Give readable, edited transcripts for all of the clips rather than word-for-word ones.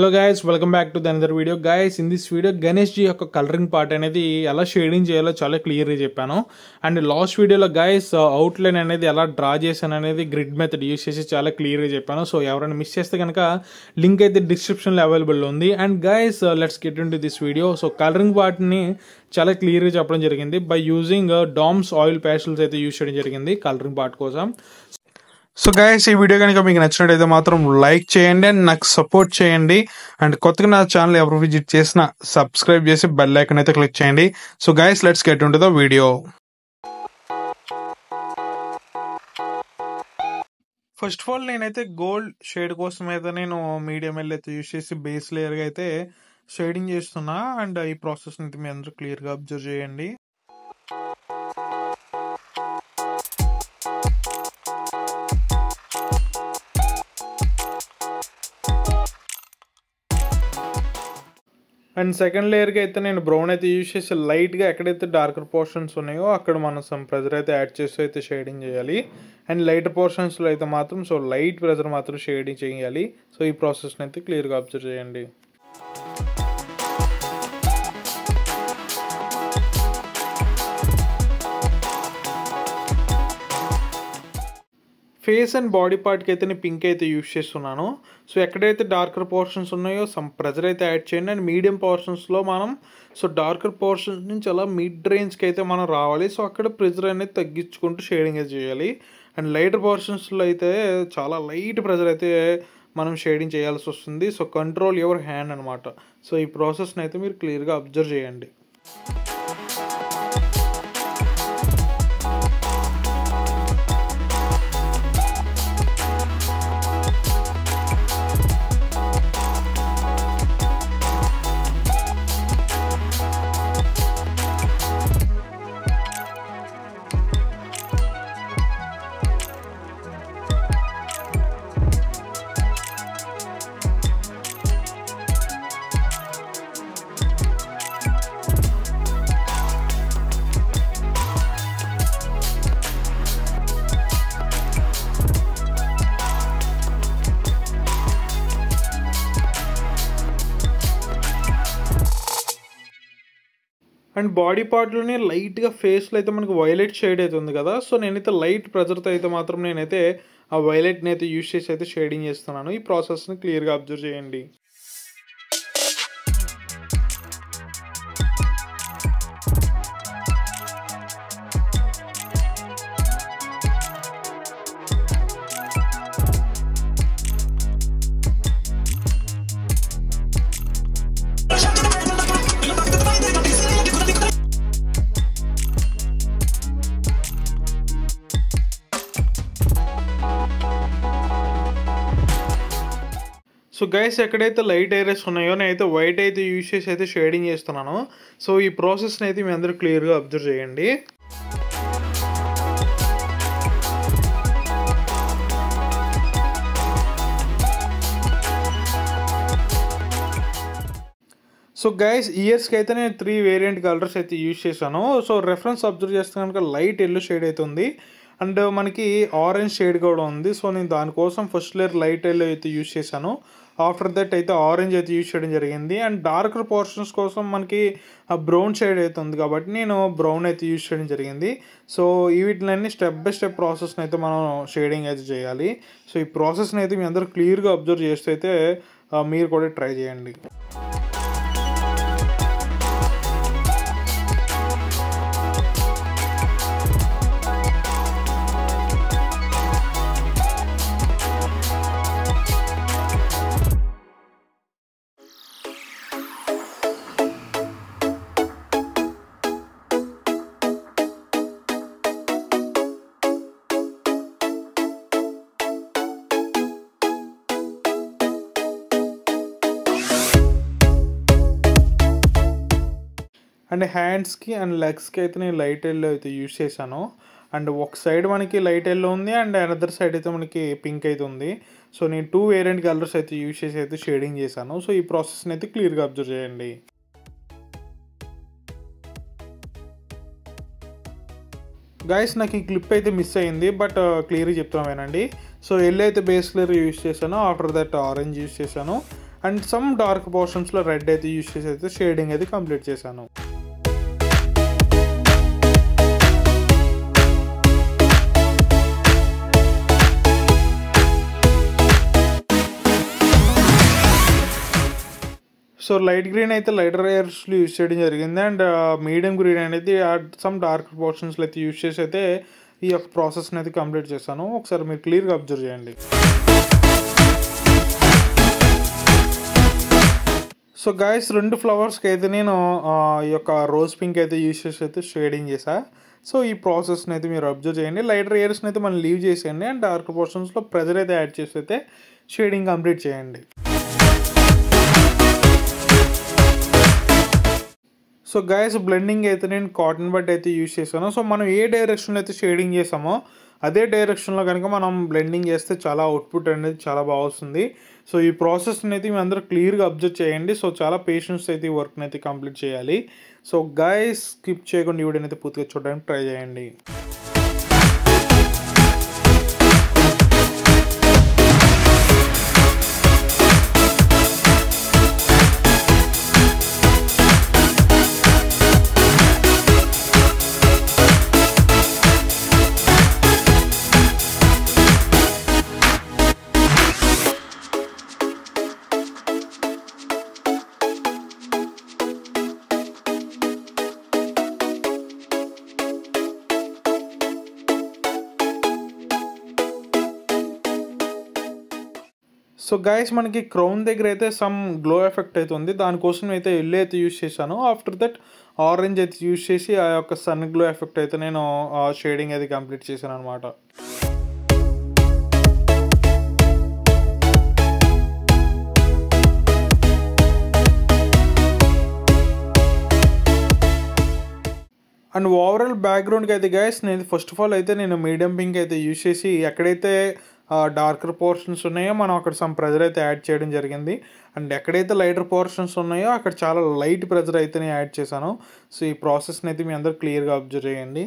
Hello guys, welcome back to the another video. Guys, in this video Ganesh ji యొక్క colouring part అనేది ఎలా shading చేయాలో చాలా క్లియర్గా చెప్పాను. అండ్ లాస్ట్ వీడియోలో గైస్ అవుట్లైన్ అనేది ఎలా డ్రా చేశాను అనేది గ్రిడ్ మెథడ్ యూస్ చేసి చాలా క్లియర్గా చెప్పాను. సో ఎవరైనా మిస్ చేస్తే కనుక లింక్ అయితే డిస్క్రిప్షన్లో అవైలబుల్ ఉంది. And guys, let's get in to this video. So colouring పార్ట్ని చాలా క్లియర్గా చెప్పడం జరిగింది బై యూజింగ్ డామ్స్ ఆయిల్ ప్యాస్టల్స్ అయితే యూజ్ చేయడం జరిగింది కలరింగ్ పార్ట్ కోసం. సో గైస్, ఈ వీడియో కనుక మీకు నచ్చినట్టయితే మాత్రం లైక్ చేయండి అండ్ నాకు సపోర్ట్ చేయండి. అండ్ కొత్తగా నా ఛానల్ ఎవరు విజిట్ చేసినా సబ్స్క్రైబ్ చేసి బెల్ ఐకాన్ అయితే క్లిక్ చేయండి. So guys, let's get into the video. First of all నేనైతే గోల్డ్ షేడ్ కోసం అయితే నేను మీడియం ఎల్ అయితే యూజ్ చేసి బేస్ లేయర్గా అయితే షేడింగ్ చేస్తున్నా. అండ్ ఈ ప్రాసెస్ అయితే మీ అందరూ క్లియర్గా అబ్జర్వ్ చేయండి. అండ్ సెకండ్ లేయర్కి అయితే నేను బ్రౌన్ అయితే యూజ్ చేసి లైట్గా ఎక్కడైతే డార్కర్ పోర్షన్స్ ఉన్నాయో అక్కడ మనం సమ్ ప్రెజర్ అయితే యాడ్ చేసి అయితే షేడింగ్ చేయాలి. అండ్ లైట్ పోర్షన్స్లో అయితే మాత్రం సో లైట్ ప్రెజర్ మాత్రం షేడింగ్ చేయాలి. సో ఈ ప్రాసెస్ని అయితే క్లియర్గా అబ్జర్వ్ చేయండి. ఫేస్ అండ్ బాడీ పార్ట్కి అయితే నేను పింక్ అయితే యూజ్ చేస్తున్నాను. సో ఎక్కడైతే డార్కర్ పోర్షన్స్ ఉన్నాయో సమ్ ప్రెజర్ అయితే యాడ్ చేయండి. అండ్ మీడియం పోర్షన్స్లో మనం సో డార్కర్ పోర్షన్స్ నుంచి అలా మిడ్ రేంజ్కి అయితే మనం రావాలి. సో అక్కడ ప్రెజర్ అనేది తగ్గించుకుంటూ షేడింగ్ అయితే చేయాలి. అండ్ లైటర్ పోర్షన్స్లో అయితే చాలా లైట్ ప్రెజర్ అయితే మనం షేడింగ్ చేయాల్సి వస్తుంది. సో కంట్రోల్ యువర్ హ్యాండ్ అనమాట. సో ఈ ప్రాసెస్ని అయితే మీరు క్లియర్గా అబ్జర్వ్ చేయండి. అండ్ బాడీ పార్ట్లోనే లైట్గా ఫేస్లో అయితే మనకు వైలెట్ షేడ్ అయితే ఉంది కదా. సో నేనైతే లైట్ ప్రెజర్తో అయితే మాత్రం నేనైతే ఆ వైలెట్ని అయితే యూజ్ చేసి అయితే షేడింగ్ చేస్తున్నాను. ఈ ప్రాసెస్ని క్లియర్గా అబ్జర్వ్ చేయండి. సో గైస్, ఎక్కడైతే లైట్ ఏరియాస్ ఉన్నాయో నేనైతే వైట్ అయితే యూజ్ చేసి అయితే షేడింగ్ చేస్తున్నాను. సో ఈ ప్రాసెస్ని అయితే మీ అందరూ క్లియర్గా అబ్జర్వ్ చేయండి. సో గైస్, ఇయర్స్కి అయితే నేను 3 వేరియంట్ కలర్స్ అయితే యూజ్ చేశాను. సో రెఫరెన్స్ అబ్జర్వ్ చేస్తే కనుక లైట్ ఎల్లో షేడ్ అయితే ఉంది. అండ్ మనకి ఆరెంజ్ షేడ్ కూడా ఉంది. సో నేను దానికోసం ఫస్ట్ లేయర్ లైట్ ఎల్లో అయితే యూజ్ చేశాను. ఆఫ్టర్ దట్ అయితే ఆరెంజ్ అయితే యూజ్ చేయడం జరిగింది. అండ్ డార్కర్ పోర్షన్స్ కోసం మనకి బ్రౌన్ షేడ్ అయితే ఉంది కాబట్టి నేను బ్రౌన్ అయితే యూజ్ చేయడం జరిగింది. సో వీటిని స్టెప్ బై స్టెప్ ప్రాసెస్ని అయితే మనం షేడింగ్ అయితే చేయాలి. సో ఈ ప్రాసెస్ని అయితే మీ అందరూ క్లియర్గా అబ్జర్వ్ చేస్తే అయితే మీరు కూడా ట్రై చేయండి. అండ్ హ్యాండ్స్కి అండ్ లెగ్స్కి అయితే నేను లైట్ ఎల్లో అయితే యూజ్ చేశాను. అండ్ ఒక సైడ్ మనకి లైట్ ఎల్లో ఉంది అండ్ అనదర్ సైడ్ అయితే మనకి పింక్ అయితే ఉంది. సో నేను 2 వేరియంట్ కలర్స్ అయితే యూజ్ చేసి అయితే షేడింగ్ చేశాను. సో ఈ ప్రాసెస్ని అయితే క్లియర్గా అబ్జర్వ్ చేయండి. గైస్ నాకు ఈ క్లిప్ అయితే మిస్ అయింది, బట్ క్లియర్గా చెప్తున్నాం వినండి. సో ఎల్లో అయితే బేస్ కలర్ యూజ్ చేశాను, ఆఫ్టర్ దట్ ఆరెంజ్ యూజ్ చేశాను, అండ్ సమ్ డార్క్ పోర్షన్స్లో రెడ్ అయితే యూస్ చేసి అయితే షేడింగ్ అయితే కంప్లీట్ చేశాను. సో లైట్ గ్రీన్ అయితే లైటర్ ఎయిర్స్లో యూస్ చేయడం జరిగింది. అండ్ మీడియం గ్రీన్ అనేది సమ్ డార్క్ పోర్షన్స్లో అయితే యూస్ చేసి అయితే ఈ యొక్క ప్రాసెస్ని అయితే కంప్లీట్ చేశాను. ఒకసారి మీరు క్లియర్గా అబ్జర్వ్ చేయండి. సో గైస్, 2 ఫ్లవర్స్కి అయితే నేను ఈ యొక్క రోజ్ పింక్ అయితే యూస్ చేసి అయితే షేడింగ్ చేసా. సో ఈ ప్రాసెస్ని అయితే మీరు అబ్జర్వ్ చేయండి. లైటర్ ఎయిర్స్ని అయితే మనం లీవ్ చేసేయండి అండ్ డార్క్ పోర్షన్స్లో ప్రెజర్ అయితే యాడ్ చేసి అయితే షేడింగ్ కంప్లీట్ చేయండి. సో గైస్, బ్లెండింగ్ అయితే నేను కాటన్ బడ్ అయితే యూజ్ చేశాను. సో మనం ఏ డైరెక్షన్లో అయితే షేడింగ్ చేసామో అదే డైరెక్షన్లో కనుక మనం బ్లెండింగ్ చేస్తే చాలా అవుట్పుట్ అనేది చాలా బాగా వస్తుంది. సో ఈ ప్రాసెస్ని అయితే మీ అందరూ క్లియర్గా అబ్జర్వ్ చేయండి. సో చాలా పేషెన్స్ అయితే ఈ వర్క్ని అయితే కంప్లీట్ చేయాలి. సో గైస్, స్కిప్ చేయకుండా ఈ వీడియోని అయితే పూర్తిగా చూడడానికి ట్రై చేయండి. సో గైస్, మనకి క్రౌన్ దగ్గర అయితే సమ్ గ్లో ఎఫెక్ట్ అయితే ఉంది. దానికోసం అయితే ఎల్లో అయితే యూస్ చేశాను. ఆఫ్టర్ దట్ ఆరెంజ్ అయితే యూస్ చేసి ఆ యొక్క సన్ గ్లో ఎఫెక్ట్ అయితే నేను షేడింగ్ అయితే కంప్లీట్ చేశాను అనమాట. అండ్ ఓవరాల్ బ్యాక్గ్రౌండ్కి అయితే గైస్, నేను ఫస్ట్ ఆఫ్ ఆల్ అయితే నేను మీడియం పింక్ అయితే యూస్ చేసి ఎక్కడైతే డార్కర్ పోర్షన్స్ ఉన్నాయో మనం అక్కడ సమ్ ప్రెజర్ అయితే యాడ్ చేయడం జరిగింది. అండ్ ఎక్కడైతే లైటర్ పోర్షన్స్ ఉన్నాయో అక్కడ చాలా లైట్ ప్రెజర్ అయితే నేను యాడ్ చేశాను. సో ఈ ప్రాసెస్ని అయితే మీ అందరూ క్లియర్గా అబ్జర్వ్ చేయండి.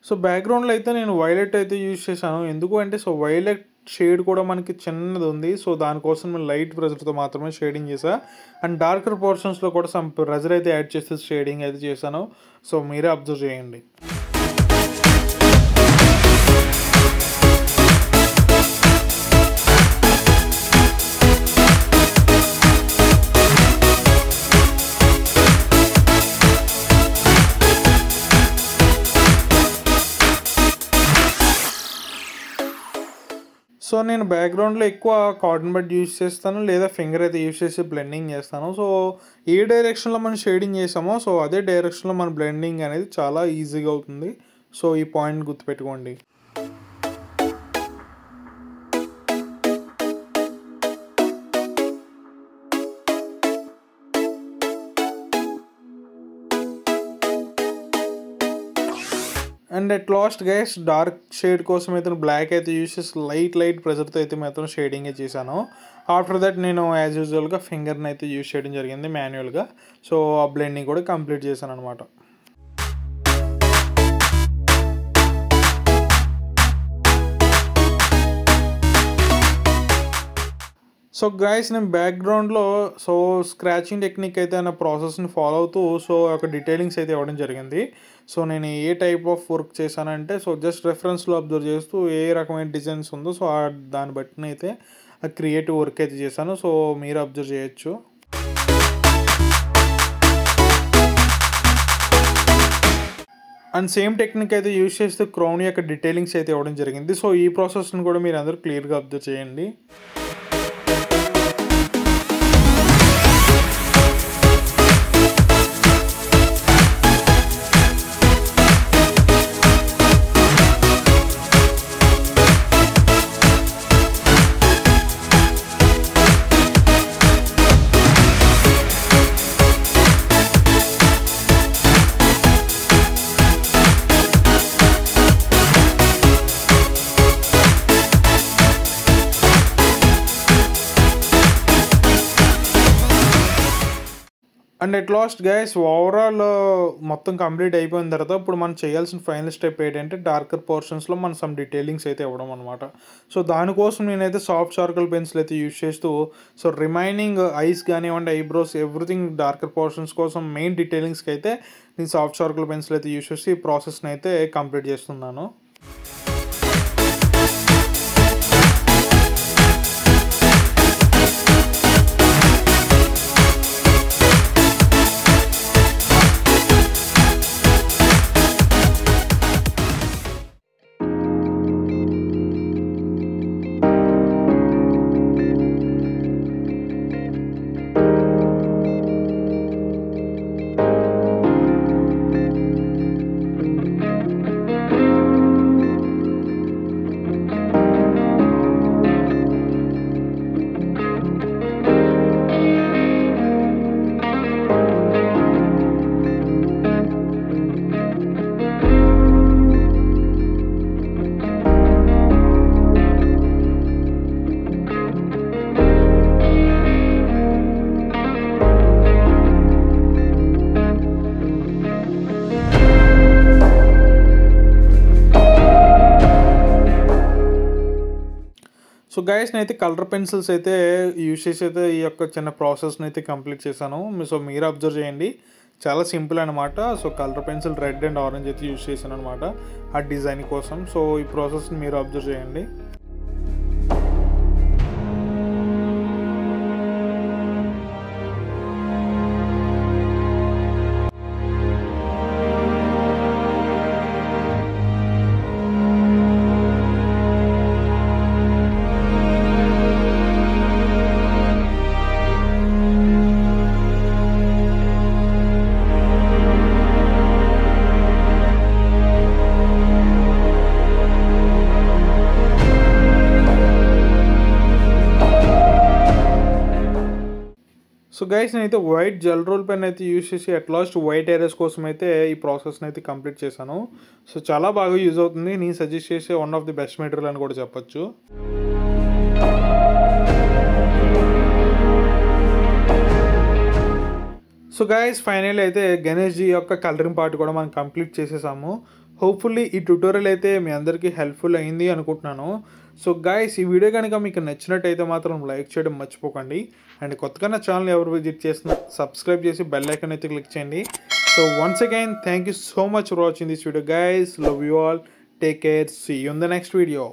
సో బ్యాక్గ్రౌండ్లో అయితే నేను వైలెట్ అయితే యూజ్ చేశాను. ఎందుకు అంటే సో వైలెట్ షేడ్ కూడా మనకి చిన్నది ఉంది. సో దానికోసం నేను లైట్ ప్రెజర్తో మాత్రమే షేడింగ్ చేసా. అండ్ డార్కర్ పోర్షన్స్లో కూడా సమ్ ప్రెజర్ అయితే యాడ్ చేస్తే షేడింగ్ అయితే చేశాను. సో మీరే అబ్జర్వ్ చేయండి. సో నేను బ్యాక్గ్రౌండ్లో ఎక్కువ కాటన్ బడ్ యూజ్ చేస్తాను, లేదా ఫింగర్ అయితే యూజ్ చేసి బ్లెండింగ్ చేస్తాను. సో ఏ డైరెక్షన్లో మనం షేడింగ్ చేసామో సో అదే డైరెక్షన్లో మన బ్లెండింగ్ అనేది చాలా ఈజీగా అవుతుంది. సో ఈ పాయింట్ గుర్తుపెట్టుకోండి. And at last guys, dark shade కోసం అయితే బ్లాక్ అయితే యూస్ చేసి లైట్ ప్రెజర్తో అయితే మాత్రం షేడింగ్ చేశాను. ఆఫ్టర్ దట్ నేను యాజ్ యూజువల్గా ఫింగర్ని అయితే యూస్ చేయడం జరిగింది మాన్యువల్గా. సో ఆ బ్లెండింగ్ కూడా కంప్లీట్ చేశాను అనమాట. సో గైస్, నేను బ్యాక్గ్రౌండ్లో సో స్క్రాచింగ్ టెక్నిక్ అయితే అన్న ప్రాసెస్ని ఫాలో అవుతూ సో ఒక డీటెయిలింగ్స్ అయితే ఇవ్వడం జరిగింది. సో నేను ఏ టైప్ ఆఫ్ వర్క్ చేశానంటే సో జస్ట్ రెఫరెన్స్లో అబ్జర్వ్ చేస్తూ ఏ రకమైన డిజైన్స్ ఉందో సో దాన్ని బట్టి అయితే క్రియేటివ్ వర్క్ అయితే చేశాను. సో మీరు అబ్జర్వ్ చేయొచ్చు. అండ్ సేమ్ టెక్నిక్ అయితే యూజ్ చేస్తూ క్రౌన్ యొక్క డీటెయిలింగ్స్ అయితే ఇవ్వడం జరిగింది. సో ఈ ప్రాసెస్ని కూడా మీరు అందరూ క్లియర్గా అబ్జర్వ్ చేయండి. And at last guys overall మొత్తం కంప్లీట్ అయిపోయిన తర్వాత ఇప్పుడు మనం చేయాల్సిన ఫైనల్ స్టెప్ ఏంటంటే డార్కర్ పోర్షన్స్లో మనం సమ్ డీటెయిలింగ్స్ అయితే ఇవ్వడం అనమాట. సో దానికోసం నేనైతే సాఫ్ట్ చార్కోల్ పెన్సిల్ అయితే యూజ్ చేస్తూ సో రిమైనింగ్ ఐస్ కానివ్వండి, ఐబ్రోస్, ఎవ్రీథింగ్ డార్కర్ పోర్షన్స్ కోసం మెయిన్ డీటెయిలింగ్స్కి అయితే నేను సాఫ్ట్ చార్కోల్ పెన్సిల్ అయితే యూజ్ చేసి ఈ ప్రాసెస్ని అయితే కంప్లీట్ చేస్తున్నాను. సో గైస్ నేనైతే కలర్ పెన్సిల్స్ అయితే యూజ్ చేసి అయితే ఈ యొక్క చిన్న ప్రాసెస్ని అయితే కంప్లీట్ చేశాను. సో మీరు అబ్జర్వ్ చేయండి, చాలా సింపుల్ అనమాట. So colour pencil red and orange అయితే యూజ్ చేశాను అనమాట ఆ డిజైన్ కోసం. సో ఈ ప్రాసెస్ని మీరు అబ్జర్వ్ చేయండి. సో గైస్ నేనైతే వైట్ జెల్ రోల్ పెన్ అయితే యూజ్ చేసి అట్ లాస్ట్ వైట్ ఏరియాస్ కోసం అయితే ఈ ప్రాసెస్ని అయితే కంప్లీట్ చేశాను. సో చాలా బాగా యూజ్ అవుతుంది. నేను సజెస్ట్ చేసే one of the best material అని కూడా చెప్పొచ్చు. సో గైస్ ఫైనల్ అయితే గణేష్ జీ యొక్క కలరింగ్ పార్ట్ కూడా మనం కంప్లీట్ చేసేసాము. హోప్ఫుల్లీ ఈ ట్యూటోరియల్ అయితే మీ అందరికీ హెల్ప్ఫుల్ అయింది అనుకుంటున్నాను. సో గైస్ ఈ వీడియో కనుక మీకు నచ్చినట్టయితే మాత్రం లైక్ చేయడం మర్చిపోకండి. అండ్ కొత్తగా నా ఛానల్ ఎవరు విజిట్ చేసిన సబ్స్క్రైబ్ చేసి బెల్ ఐకాన్ అయితే క్లిక్ చేయండి. So once again thank you so much for watching this video guys. Love you all. Take care. See you in the next video.